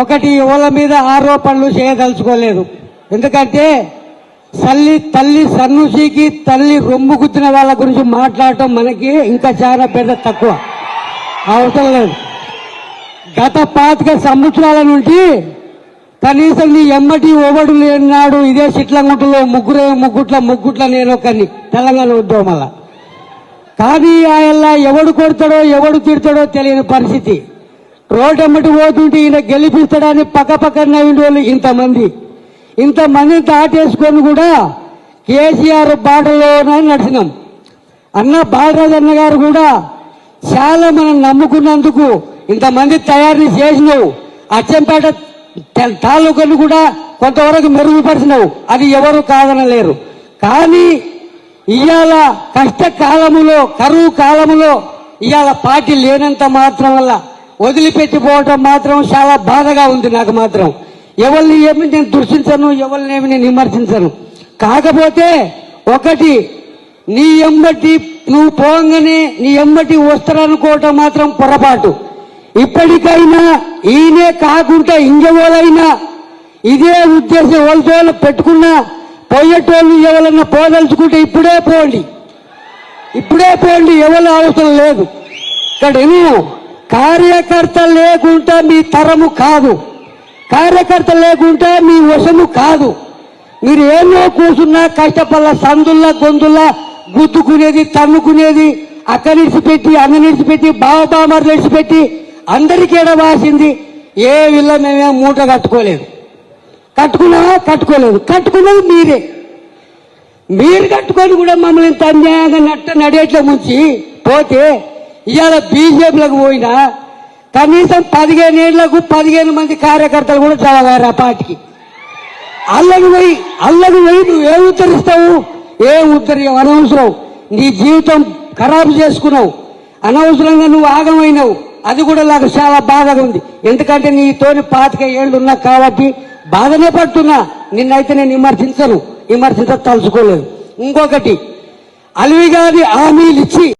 ఒకటి ఎవరి మీద ఆరోపణలు చేయదలుచుకోలేదు. ఎందుకంటే తల్లి సన్నుషికి తల్లి రొమ్ము గుద్దిన వాళ్ళ గురించి మాట్లాడటం మనకి ఇంకా చాలా పెద్ద తక్కువ అవసరం లేదు. గత 25 సంవత్సరాల నుండి కనీసం నీ ఎమ్మటి ఓవడు లేనాడు ఇదే చిట్లంగుంటలో ముగ్గుట్ల నేను ఒకరిని తెలంగాణ ఉద్యమం. కానీ ఆయన ఎవడు కొడతాడో ఎవడు తిడతాడో తెలియని పరిస్థితి. రోడ్డమ్మటి పోతుంటే ఈయన గెలిపిస్తాడని పక్కన నవ్విన వాళ్ళు ఇంతమందిని దాటేసుకొని కూడా కేసీఆర్ బాటలోనే నడిచినాం. అన్న బాలరాజు అన్న గారు కూడా చాలా మనం నమ్ముకున్నందుకు ఇంతమంది తయారు చేసినావు. అచ్చంపేట తాలూకాను కూడా కొంతవరకు మెరుగుపరిచినావు, అది ఎవరు కాదనలేరు. కానీ ఇవాళ కష్టకాలములో కరువు కాలములో ఇవాళ పార్టీ లేనంత మాత్రం వల్ల వదిలిపెట్టిపోవటం మాత్రం చాలా బాధగా ఉంది. నాకు మాత్రం ఎవరిని ఏమి నేను దృష్టించను, ఎవరిని ఏమి నేను విమర్శించను. కాకపోతే ఒకటి, నీ ఎమ్మటి నువ్వు పోగానే నీ ఎమ్మటి వస్తారనుకోవటం మాత్రం పొరపాటు. ఇప్పటికైనా ఈయనే కాకుండా ఇంకెవరైనా ఇదే ఉద్దేశం ఎవరితో పెట్టుకున్నా పోయేటోళ్ళు ఎవరన్నా పోదలుచుకుంటే ఇప్పుడే పోండి, ఎవరు అవసరం లేదు. ఇక్కడ కార్యకర్త లేకుంటే మీ తరము కాదు, కార్యకర్త లేకుంటే మీ వశము కాదు. మీరు ఏమో కూర్చున్నా కష్టపల్ల సందుల్లా గొంతుల్లా గుద్దుకునేది తన్నుకునేది అక్కడి నిడిచిపెట్టి అన్న నిడిచిపెట్టి బావబామర్ నిడిచిపెట్టి అందరికీ ఎడవాసింది. ఏ విల్ల మేమే మూట కట్టుకోలేదు. కట్టుకున్నది మీరు కట్టుకొని కూడా మమ్మల్ని ఇంత అన్యాయంగా నడేట్లో ముంచి పోతే ఇవాళ బీజేపీలకు పోయినా కనీసం 15 ఏళ్లకు 15 మంది కార్యకర్తలు కూడా చదవారు ఆ పార్టీకి. అల్లకి పోయి నువ్వేం ఉద్ధరిస్తావు? ఏం ఉద్ధరిస్తావు? అనవసరం. నీ జీవితం ఖరాబు చేసుకున్నావు, అనవసరంగా నువ్వు ఆగమైనావు. అది కూడా నాకు చాలా బాధగా ఉంది. ఎందుకంటే నీతోని 25 ఏళ్ళు ఉన్నా కాబట్టి బాధనే పడుతున్నా. నిన్నైతే నేను విమర్శించతలుచుకోలేదు. ఇంకొకటి, అలివి గారి హామీలు ఇచ్చి